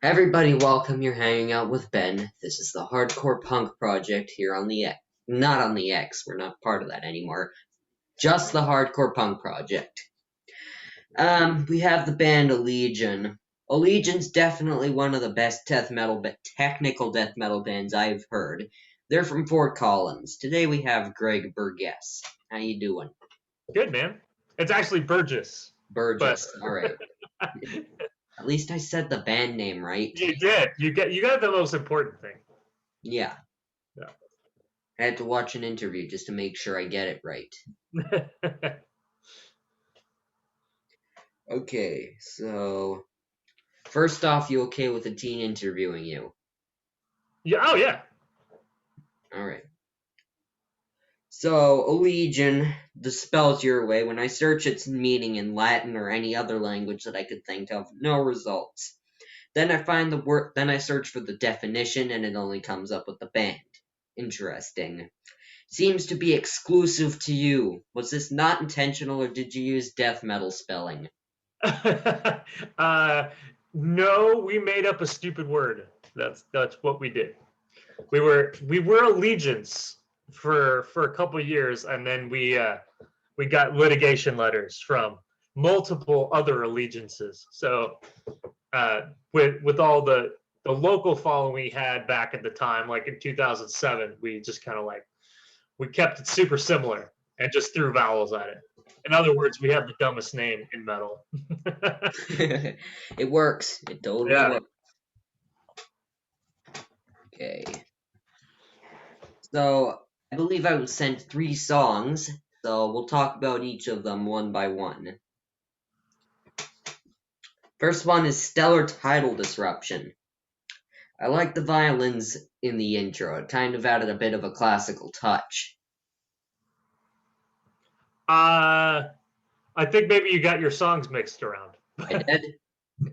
Everybody, welcome. You're hanging out with Ben. This is the Hardcore Punk Project here on the X. Not on the X, we're not part of that anymore. Just the Hardcore Punk Project. We have the band Allegion. Allegion's definitely one of the best technical death metal bands I've heard. They're from Fort Collins. Today we have Greg Burgess. How you doing? Good, man. It's actually Burgess. Burgess. All right. At least I said the band name right. You did. You got the most important thing. Yeah. Yeah. I had to watch an interview just to make sure I get it right. Okay, so first off, you okay with a teen interviewing you? Yeah. Oh, yeah. All right. So, Allegion, the spell's your way. When I search its meaning in Latin or any other language that I could think of, no results. Then I find the word. Then I search for the definition, and it only comes up with the band. Interesting. Seems to be exclusive to you. Was this not intentional, or did you use death metal spelling? No, we made up a stupid word. That's what we did. We were allegiance for a couple of years, and then we got litigation letters from multiple other allegiances. So with all the local following we had back at the time, like in 2007, we just kind of we kept it super similar and just threw vowels at it. In other words, we have the dumbest name in metal. It works. It totally works. Okay. So, I believe I was sent 3 songs, so we'll talk about each of them one by one. First one is Stellar Tidal Disruption. I like the violins in the intro. It kind of added a bit of a classical touch. I think maybe you got your songs mixed around. I did?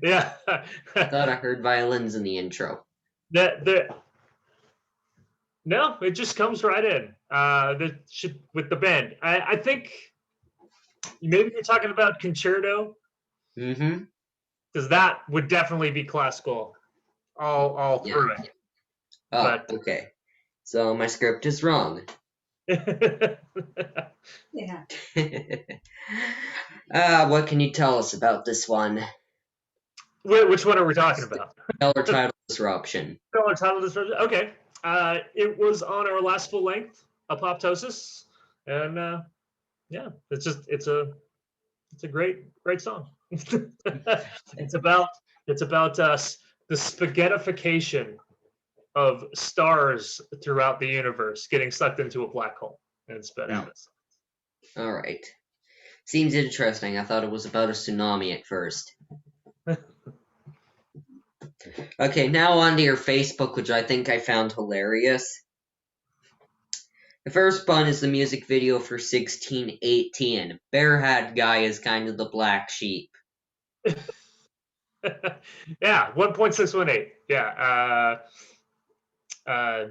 Yeah. I thought I heard violins in the intro. No, it just comes right in. With the band. I think maybe you're talking about Concerto. Mm-hmm. Because that would definitely be classical all through it. Oh, but, okay. So my script is wrong. Yeah. What can you tell us about this one? Which one are we talking about? Stellar Tidal Disruption. Stellar Tidal Disruption. Okay. It was on our last full length, Apoptosis, and yeah, it's a great song. It's about the spaghettification of stars throughout the universe getting sucked into a black hole and spit out. All right. Seems interesting. I thought it was about a tsunami at first. Okay, now on to your Facebook, which I think I found hilarious. The first one is the music video for 1618. Bear Hat Guy is kind of the black sheep. Yeah, 1.618. Yeah.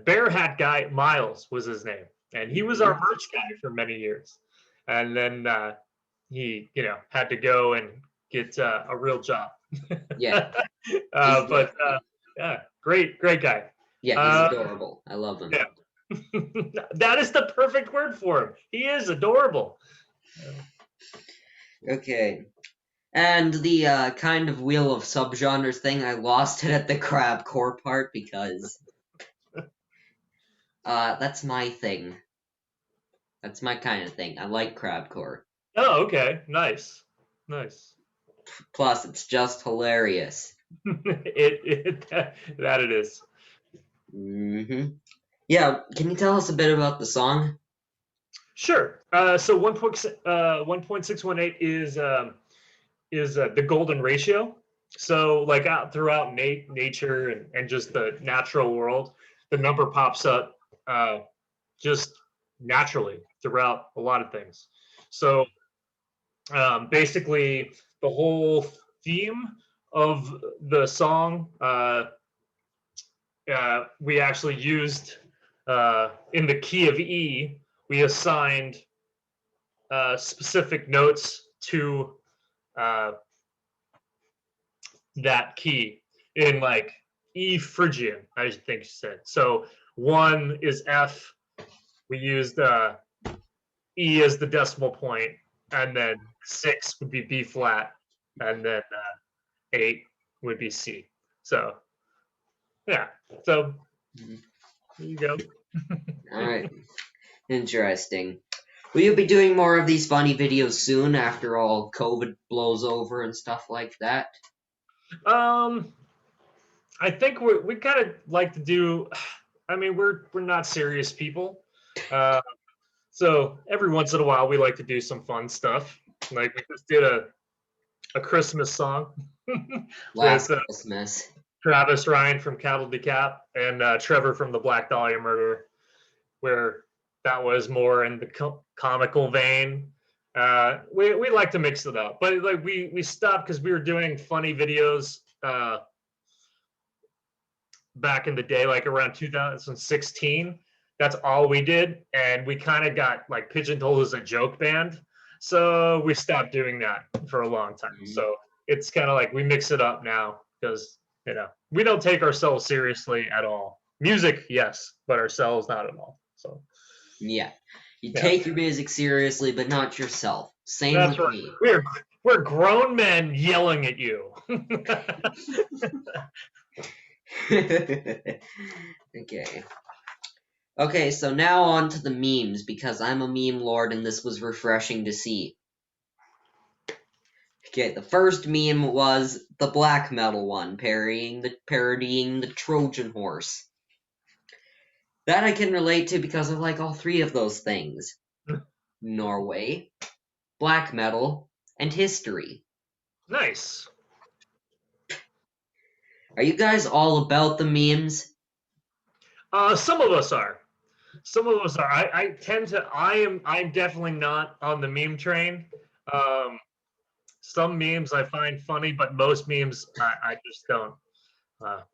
Bear Hat Guy, Miles was his name. And he was our merch guy for many years. And then he, had to go and get a real job. Yeah. Yeah, great guy. Yeah, he's adorable. I love him. Yeah. That is the perfect word for him. He is adorable. Okay. And the kind of wheel of subgenres thing, I lost it at the crabcore part because that's my thing. That's my kind of thing. I like crabcore. Oh, okay. Nice. Plus, it's just hilarious. That it is. Mm-hmm. Yeah, can you tell us a bit about the song? Sure. So 1.618 is the golden ratio. So like out throughout nature and just the natural world, the number pops up just naturally throughout a lot of things. So basically, the whole theme of the song we actually used in the key of E. We assigned specific notes to that key. in like E Phrygian, I think she said. So 1 is F. We used E as the decimal point, and then 6 would be B flat, and then 8 would be C. So yeah, so there you go. All right. Interesting. Will you be doing more of these funny videos soon after all COVID blows over and stuff like that? I think we kind of like to do. I mean, we're not serious people, so every once in a while we like to do some fun stuff. Like we just did a Christmas song with Last Christmas. Travis Ryan from Cattle Decap and Trevor from the Black Dahlia Murder, where that was more in the comical vein. We like to mix it up, but like we stopped because we were doing funny videos back in the day, like around 2016. That's all we did, and we kind of got like pigeonholed as a joke band, so we stopped doing that for a long time. Mm-hmm. So it's kind of like we mix it up now because we don't take ourselves seriously at all. Music, yes, but ourselves not at all. So yeah, you take your music seriously, but not yourself. Same that's with right. me. We're grown men yelling at you. Okay. Okay, so now on to the memes, because I'm a meme lord and this was refreshing to see. Okay, the first meme was the black metal one, parodying the Trojan horse. That I can relate to because I like all 3 of those things. Norway, black metal, and history. Nice. Are you guys all about the memes? Some of us are. Some of us are. I tend to. I'm definitely not on the meme train. Some memes I find funny, but most memes I just don't.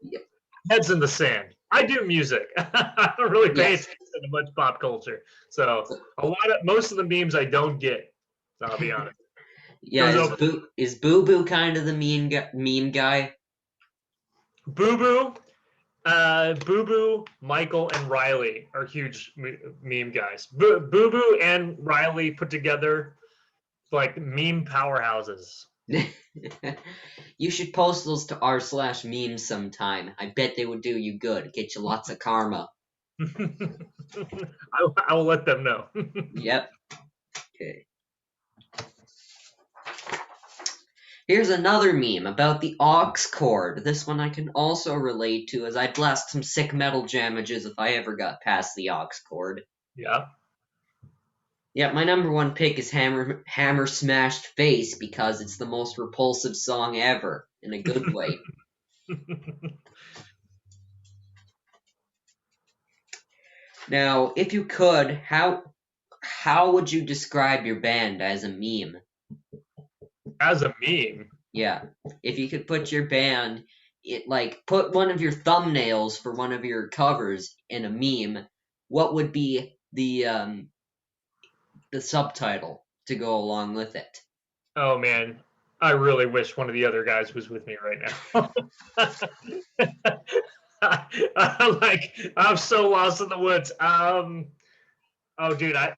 Yep. Heads in the sand. I do music. I don't really pay Yes. attention to much pop culture. So most of the memes I don't get. I'll be honest. Yeah, is Boo Boo kind of the meme guy? Boo Boo. Boo Boo, Michael, and Riley are huge meme guys. Boo Boo and Riley put together like meme powerhouses. You should post those to r/memes sometime. I bet they would do you good. Get you lots of karma. I will let them know. Yep. Okay. Here's another meme about the Aux Cord. This one I can also relate to, as I'd blast some sick metal jamages if I ever got past the Aux Cord. Yeah. Yeah, my number 1 pick is Hammer Smashed Face because it's the most repulsive song ever, in a good way. Now, if you could, how would you describe your band as a meme? As a meme? Yeah, if you could put your band, put one of your thumbnails for one of your covers in a meme, what would be the subtitle to go along with it? Oh man, I really wish one of the other guys was with me right now. I'm so lost in the woods. Oh dude, I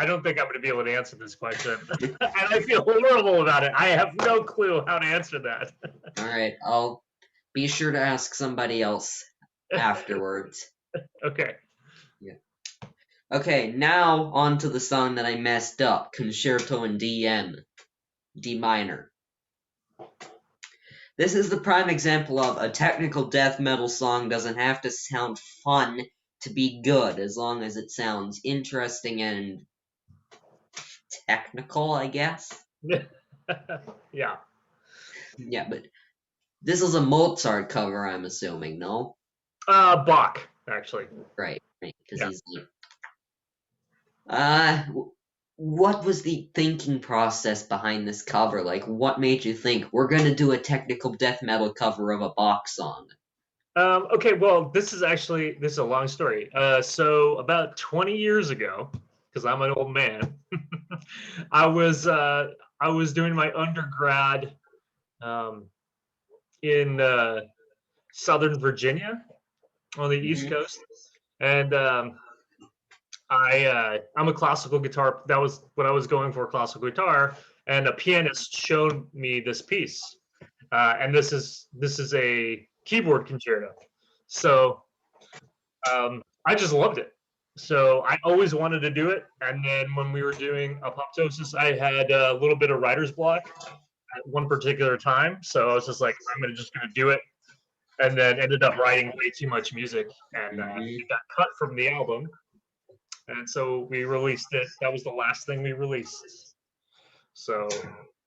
don't think I'm going to be able to answer this question. And I feel horrible about it. I have no clue how to answer that. All right, I'll be sure to ask somebody else afterwards. Okay. Yeah. Okay, now on to the song that I messed up, Concerto in D minor. This is the prime example of a technical death metal song doesn't have to sound fun to be good, as long as it sounds interesting and technical, I guess. Yeah. Yeah, but this is a Mozart cover, I'm assuming, no? Bach, actually. Right, because Yeah. he's like, what was the thinking process behind this cover? Like, what made you think we're gonna do a technical death metal cover of a Bach song? Okay, well, this is a long story. So about 20 years ago, because I'm an old man, I was doing my undergrad in Southern Virginia on the East Mhm. Coast, and I'm a classical guitar. That was what I was going for, classical guitar. And a pianist showed me this piece, and this is a keyboard concerto. So I just loved it. So I always wanted to do it. And then when we were doing Apoptosis, I had a little bit of writer's block at one particular time. So I was just like, just gonna do it. And then ended up writing way too much music, and Mhm. it got cut from the album. And so we released it. That was the last thing we released. So,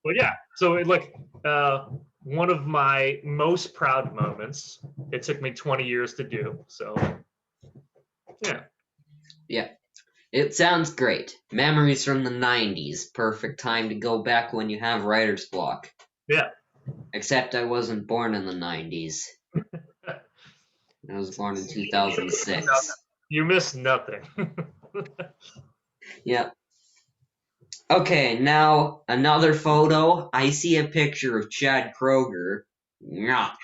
but yeah, so one of my most proud moments. It took me 20 years to do. So, yeah. Yeah. It sounds great. Memories from the 90s. Perfect time to go back when you have writer's block. Yeah. Except I wasn't born in the 90s. I was born in 2006. You miss nothing. Yep. Okay, now another photo. I see a picture of Chad Kroeger. Yuck.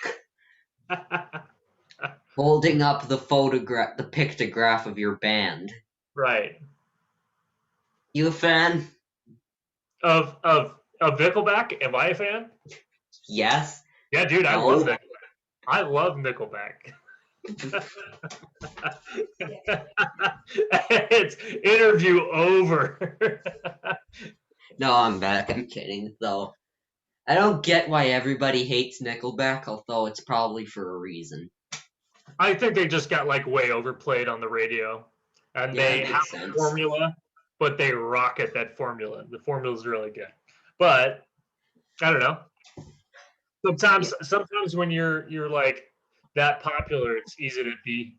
Holding up the pictograph of your band. Right. You a fan? Of Nickelback? Am I a fan? Yes. Yeah, dude, I No. love Nickelback. I love Nickelback. It's interview over. No, I'm back. I'm kidding, though. I don't get why everybody hates Nickelback, although it's probably for a reason. I think they just got like way overplayed on the radio, and Yeah, they that have makes a sense. formula, but they rock at that formula. The formula's really good, but I don't know. Sometimes when you're like that popular, it's easy to be.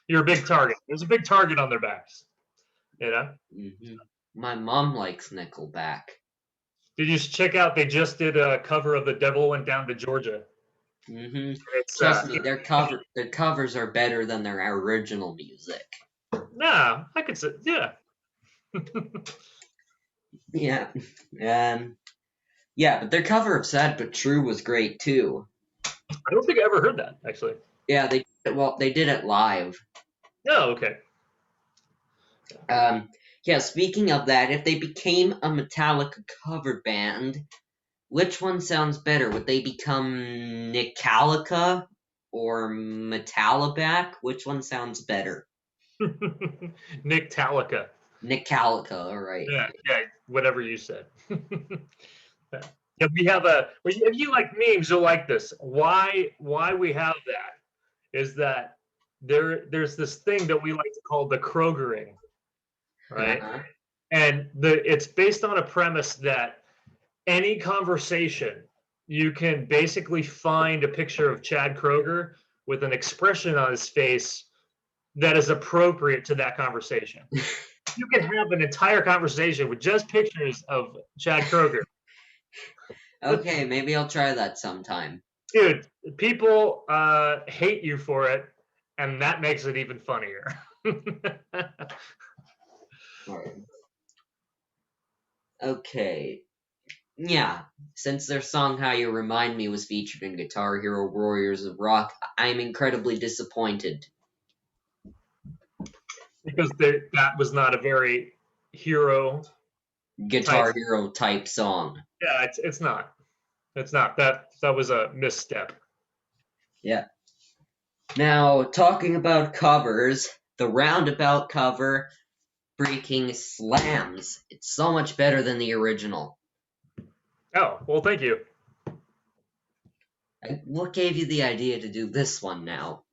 You're a big target. There's a big target on their backs. You know. Hmm. My mom likes Nickelback. Did you check out? They just did a cover of "The Devil Went Down to Georgia." Hmm. It's Trust me, their covers are better than their original music. nah. I could say yeah. Yeah. Yeah, but their cover of Sad But True was great too. I don't think I ever heard that actually. Yeah, they did it live. Oh, okay. Yeah, speaking of that, if they became a Metallica cover band, which one sounds better? Would they become Nickallica or Metalliback? Which one sounds better? Nick Talica. Nickallica, alright. Yeah, whatever you said. Yeah, we have if you like memes, you'll like this. Why we have that is that there's this thing that we like to call the Krogering, right? Uh-huh. And it's based on a premise that any conversation, you can basically find a picture of Chad Kroeger with an expression on his face that is appropriate to that conversation. You can have an entire conversation with just pictures of Chad Kroeger. Okay, maybe I'll try that sometime. Dude, people hate you for it, and that makes it even funnier. Alright. Okay. Yeah, since their song How You Remind Me was featured in Guitar Hero Warriors of Rock, I'm incredibly disappointed. Because that was not a very Guitar Hero type song. Yeah, it's not. It's not. That was a misstep. Yeah. Now, talking about covers, the Roundabout cover freaking slams. It's so much better than the original. Oh, well, thank you. What gave you the idea to do this one now?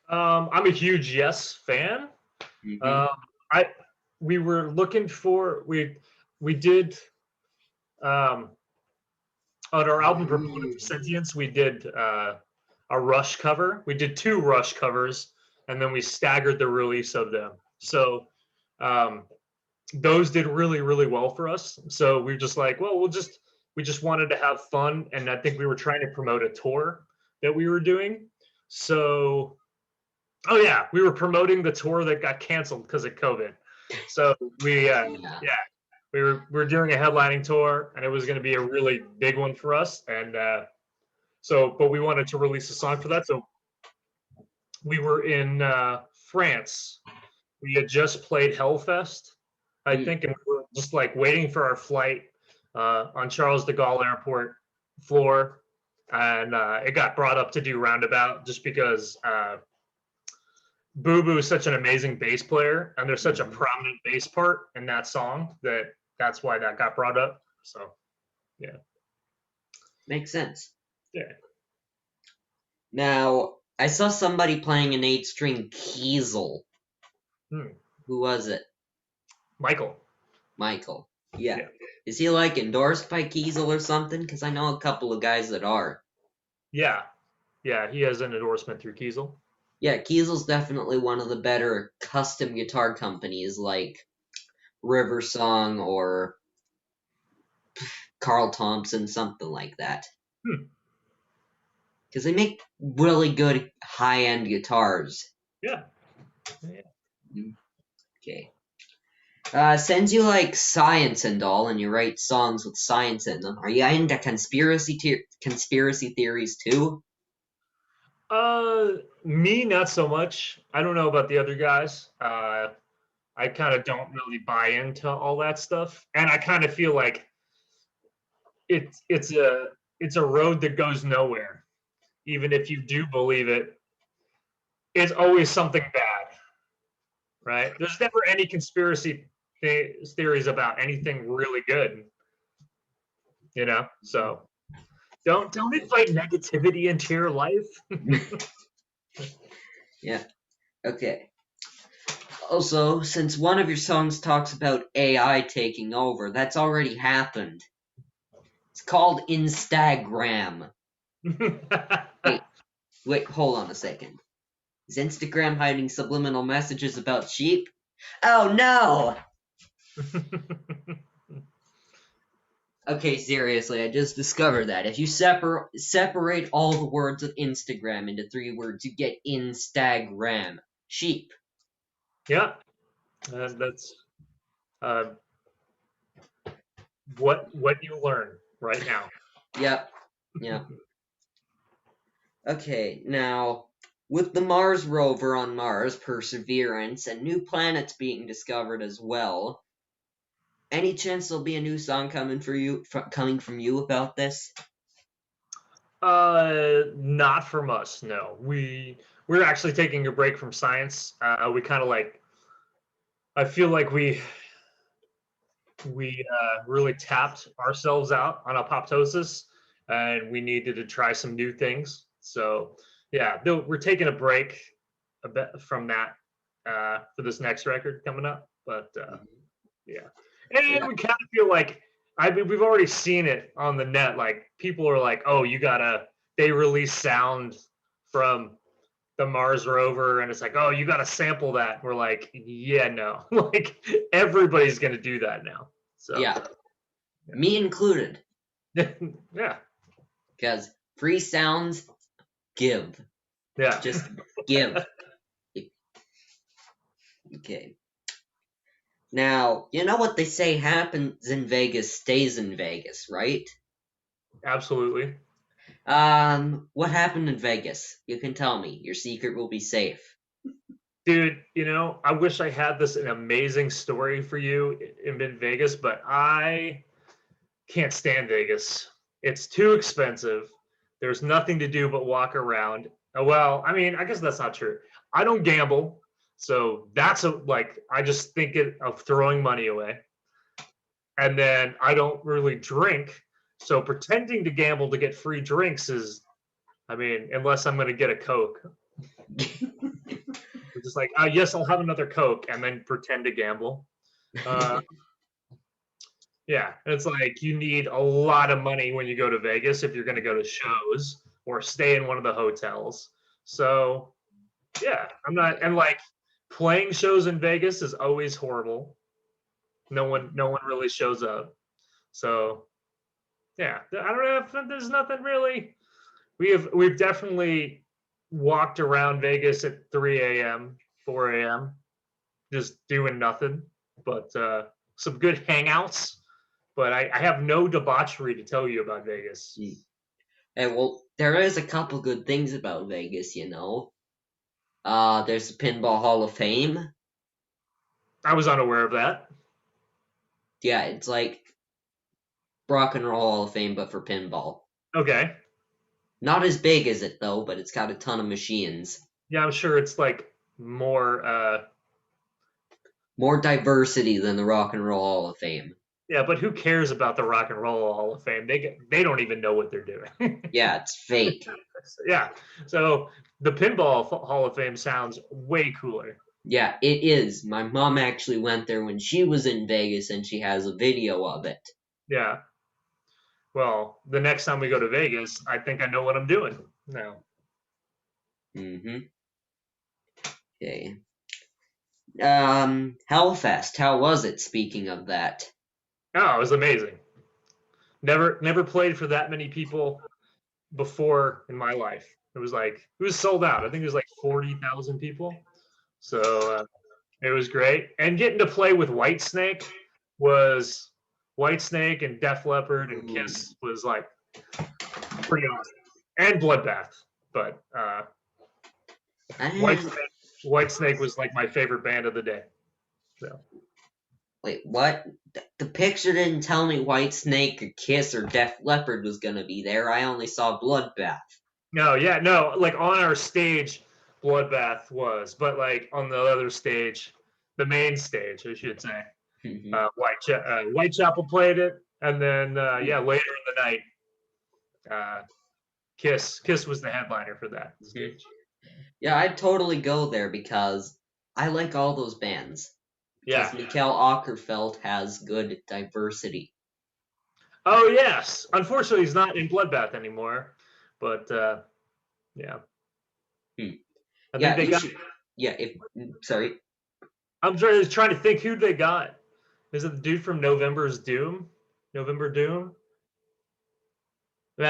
I'm a huge Yes fan. Mm-hmm. We were looking for we did on our album Proponent for Sentience, we did a Rush cover. We did 2 Rush covers, and then we staggered the release of them. So those did really, really well for us. So we were just like, well, we just wanted to have fun, and I think we were trying to promote a tour that we were doing. So, oh yeah, we were promoting the tour that got canceled because of COVID. So we were doing a headlining tour, and it was going to be a really big one for us. And So, but we wanted to release a song for that. So we were in France. We had just played Hellfest, I think, and we were just like waiting for our flight on Charles de Gaulle Airport floor, and it got brought up to do Roundabout just because Boo Boo is such an amazing bass player, and there's such a prominent bass part in that song that's why that got brought up. So, yeah, Makes sense. yeah. Now, I saw somebody playing an 8-string kiezel. Hmm. Who was it? Michael. Michael. Yeah. Yeah. Is he like endorsed by Kiezel or something? Because I know a couple of guys that are. Yeah, yeah, he has an endorsement through Kiezel. Yeah, Kiesel's definitely one of the better custom guitar companies like River Song or Carl Thompson, something like that. Because they make really good high-end guitars. Yeah. Yeah. Okay. Sends you like science and all, and you write songs with science in them. Are you into conspiracy theories too? Me not so much. I don't know about the other guys. I kind of don't really buy into all that stuff, and I kind of feel like it's a road that goes nowhere. Even if you do believe it, it's always something bad, right? There's never any conspiracy theories about anything really good, you know. So don't invite negativity into your life. Yeah. Okay. Also, since one of your songs talks about AI taking over, that's already happened. It's called Instagram. Wait, hold on a second. Is Instagram hiding subliminal messages about sheep? Oh no! Okay, seriously, I just discovered that. If you separate all the words of Instagram into 3 words, you get Instagram. Sheep. Yeah, that's what you learn right now. Yep. Yep. Okay, now, with the Mars rover on Mars, Perseverance, and new planets being discovered as well, any chance there'll be a new song coming from you about this? Not from us. No, we're actually taking a break from science. We kind of like. I feel like we really tapped ourselves out on apoptosis, and we needed to try some new things. So yeah, we're taking a break a bit from that for this next record coming up. But yeah, and Yeah. we kind of feel like we've already seen it on the net. Like people are like, oh, they release sound from the Mars rover, and it's like, oh, you gotta sample that. We're like, yeah, no, like everybody's gonna do that now. So Yeah. Me included. yeah, Because free sounds, give. yeah, Just give. Okay. Now, you know what they say happens in Vegas stays in Vegas, right? absolutely. What happened in Vegas? You can tell me. Your secret will be safe. Dude, I wish I had an amazing story for you in Vegas, but I can't stand Vegas. It's too expensive. There's nothing to do but walk around. Well, I mean, I guess that's not true. I don't gamble, so I just think of throwing money away. And then I don't really drink, so pretending to gamble to get free drinks is, I mean, unless I'm going to get a Coke. It's just like, yes, I'll have another Coke, and then pretend to gamble. Yeah, it's like you need a lot of money when you go to Vegas if you're going to go to shows or stay in one of the hotels. So, yeah, I'm not, and like playing shows in Vegas is always horrible. No one really shows up. So, yeah, I don't know if there's nothing really. We've definitely walked around Vegas at 3 a.m., 4 a.m., just doing nothing, but some good hangouts. But I have no debauchery to tell you about Vegas. And well, there is a couple good things about Vegas, you know. There's the Pinball Hall of Fame. I was unaware of that. Yeah, it's like Rock and Roll Hall of Fame, but for pinball. Okay. Not as big as it though, but it's got a ton of machines. Yeah, I'm sure it's like more. More diversity than the Rock and Roll Hall of Fame. Yeah, but who cares about the Rock and Roll Hall of Fame? They don't even know what they're doing. Yeah, it's fake. Yeah. So the Pinball Hall of Fame sounds way cooler. Yeah, it is. My mom actually went there when she was in Vegas and she has a video of it. Yeah. Well, the next time we go to Vegas, I think I know what I'm doing now. Mm-hmm. Okay. Hellfest, how was it, speaking of that? Oh, it was amazing. Never played for that many people before in my life. It was sold out. I think it was like 40,000 people. So it was great. And getting to play with Whitesnake and Def Leppard and Kiss was like pretty awesome. And Bloodbath. But Whitesnake was like my favorite band of the day. So Wait, what? The picture didn't tell me Whitesnake or Kiss or Def Leppard was gonna be there. I only saw Bloodbath. no, like on our stage, Bloodbath was, but like on the other stage, the main stage, I should say, Whitechapel played it, and then later in the night, Kiss was the headliner for that stage. Yeah, I'd totally go there because I like all those bands. Yeah. Because Mikkel Åkerfeldt has good diversity. Oh yes. Unfortunately, he's not in Bloodbath anymore, but yeah. I think they got. Sorry. I'm trying to think who they got. Is it the dude from November Doom? I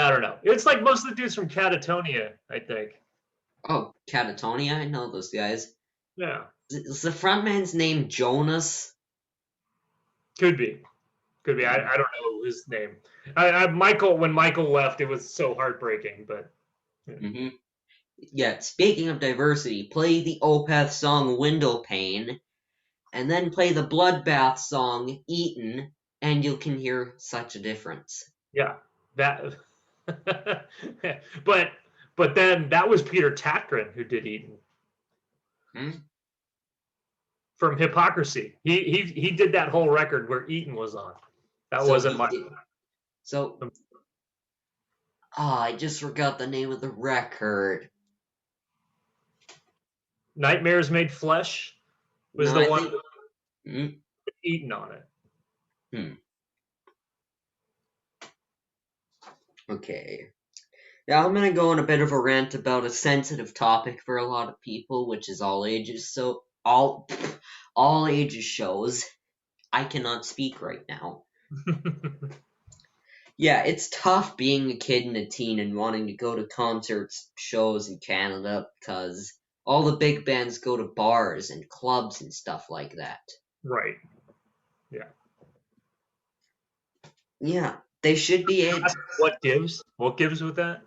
don't know. It's like most of the dudes from Catatonia, I think. Oh, Catatonia? I know those guys. Yeah. Is the frontman's name Jonas? Could be. I don't know his name. When Michael left, it was so heartbreaking, but. Yeah. Mm-hmm. Yeah, speaking of diversity, play the Opeth song Window Pane, and then play the Bloodbath song Eaton, and you can hear such a difference. Yeah, that. but then that was Peter Tatgren who did Eaton. From Hypocrisy. He did that whole record where Eaton was on. That wasn't my. I just forgot the name of the record. Nightmares Made Flesh was the one with Eaton on it. Okay. Now I'm gonna go on a bit of a rant about a sensitive topic for a lot of people, which is all ages. So all ages shows. I cannot speak right now. Yeah, it's tough being a kid and a teen and wanting to go to concerts, shows in Canada because all the big bands go to bars and clubs and stuff like that. Right. Yeah. Yeah, they should be able. What gives? What gives with that?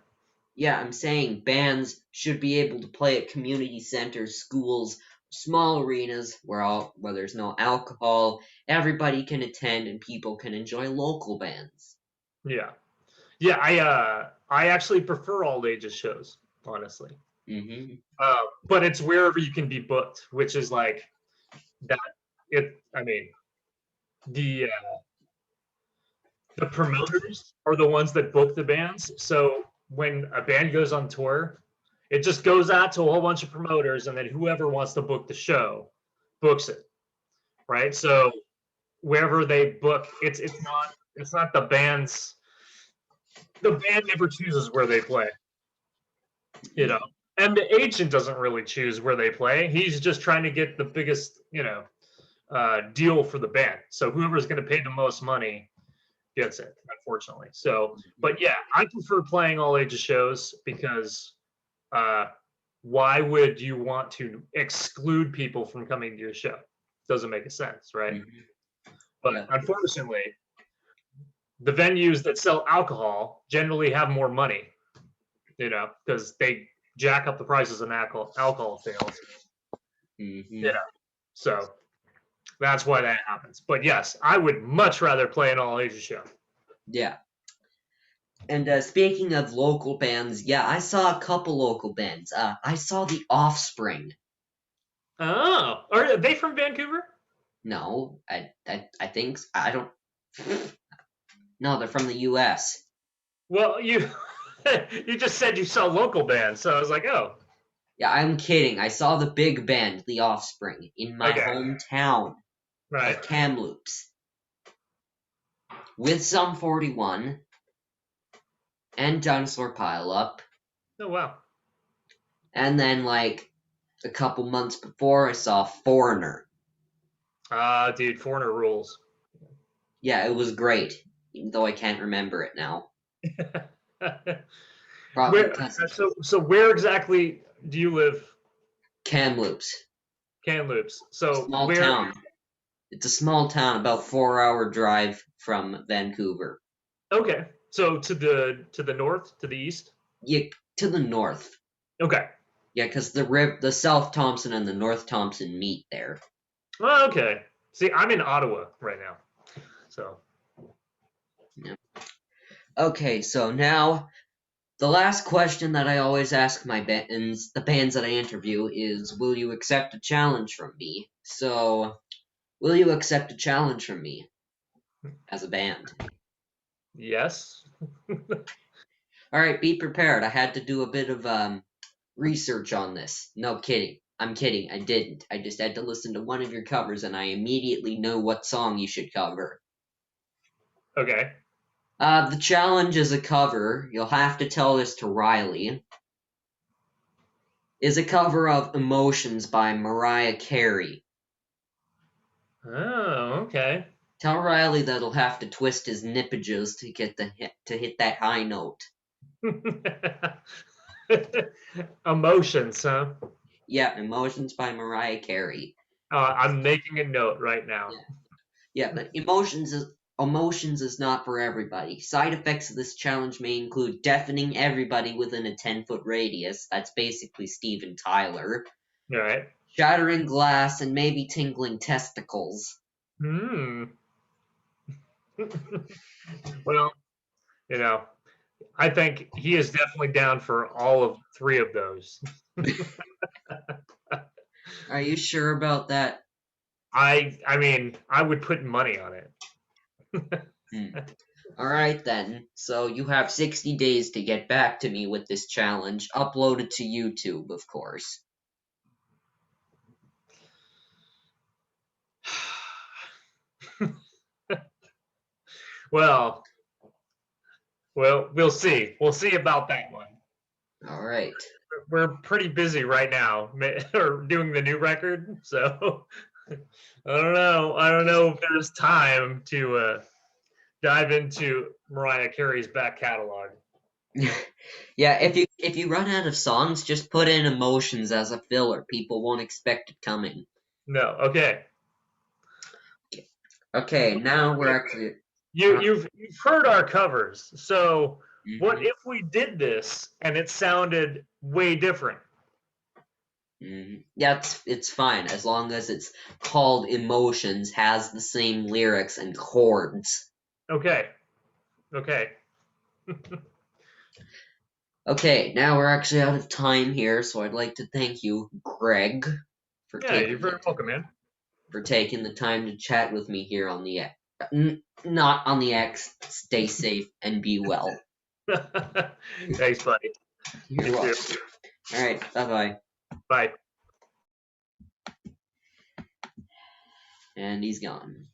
Yeah, I'm saying bands should be able to play at community centers, schools, small arenas where there's no alcohol, everybody can attend and people can enjoy local bands. Yeah. I actually prefer all ages shows, honestly. Mm-hmm. But it's wherever you can be booked, which is like that. The promoters are the ones that book the bands. So when a band goes on tour, it just goes out to a whole bunch of promoters, and then whoever wants to book the show books it, right? So wherever they book, it's not the band's. The band never chooses where they play, you know, and the agent doesn't really choose where they play. He's just trying to get the biggest, deal for the band. So whoever's going to pay the most money gets it, unfortunately. So, but yeah, I prefer playing all ages shows because why would you want to exclude people from coming to your show? Doesn't make a sense, right? Mm-hmm. But unfortunately, the venues that sell alcohol generally have more money because they jack up the prices in alcohol sales. Mm-hmm. So that's why that happens. But yes, I would much rather play an all Asia show. Yeah. And speaking of local bands, yeah, I saw a couple local bands. I saw The Offspring. Oh, are they from Vancouver? No, I think I don't. No, they're from the U.S. Well, you you just said you saw local bands, so I was like, oh. Yeah, I'm kidding. I saw the big band, The Offspring, in my hometown of Kamloops, with Sum 41 and Dinosaur Pile Up. Oh wow. And then, like, a couple months before, I saw Foreigner. Dude, Foreigner rules. Yeah, it was great, even though I can't remember it now. Probably so where exactly do you live? Kamloops. Kamloops. So Small where? town. It's a small town, about 4-hour drive from Vancouver. Okay. So to the north, to the east? Yeah, to the north. Okay. Yeah, because the South Thompson and the North Thompson meet there. Oh, okay. See, I'm in Ottawa right now. So. Yeah. Okay, so now the last question that I always ask my bands, the bands that I interview, is, will you accept a challenge from me? So, will you accept a challenge from me as a band? Yes. All right, be prepared. I had to do a bit of research on this. No kidding. I'm kidding. I didn't. I just had to listen to one of your covers, and I immediately know what song you should cover. Okay. The challenge is a cover. You'll have to tell this to Riley. Is a cover of Emotions by Mariah Carey. Oh, okay. Tell Riley that he'll have to twist his nippages to hit that high note. Emotions, huh? Yeah, Emotions by Mariah Carey. I'm making a note right now. Yeah, but Emotions is not for everybody. Side effects of this challenge may include deafening everybody within a 10-foot radius. That's basically Steven Tyler. All right. Shattering glass and maybe tingling testicles. Well, I think he is definitely down for all of 3 of those. Are you sure about that? I mean, I would put money on it. All right, then. So you have 60 days to get back to me with this challenge. Upload it to YouTube, of course. Well, we'll see. We'll see about that one. All right. We're pretty busy right now, or doing the new record, so I don't know if there's time to dive into Mariah Carey's back catalog. Yeah, if you run out of songs, just put in Emotions as a filler. People won't expect it coming. No, okay. Okay, now we're actually... You've heard our covers, so what if we did this and it sounded way different? Yeah, it's fine, as long as it's called Emotions, has the same lyrics and chords. Okay. Okay, now we're actually out of time here, so I'd like to thank you, Greg, for you're very welcome, man. For taking the time to chat with me here on the X. Not on the X. Stay safe and be well. Thanks, buddy. You're welcome. All right, bye-bye. Bye. And he's gone.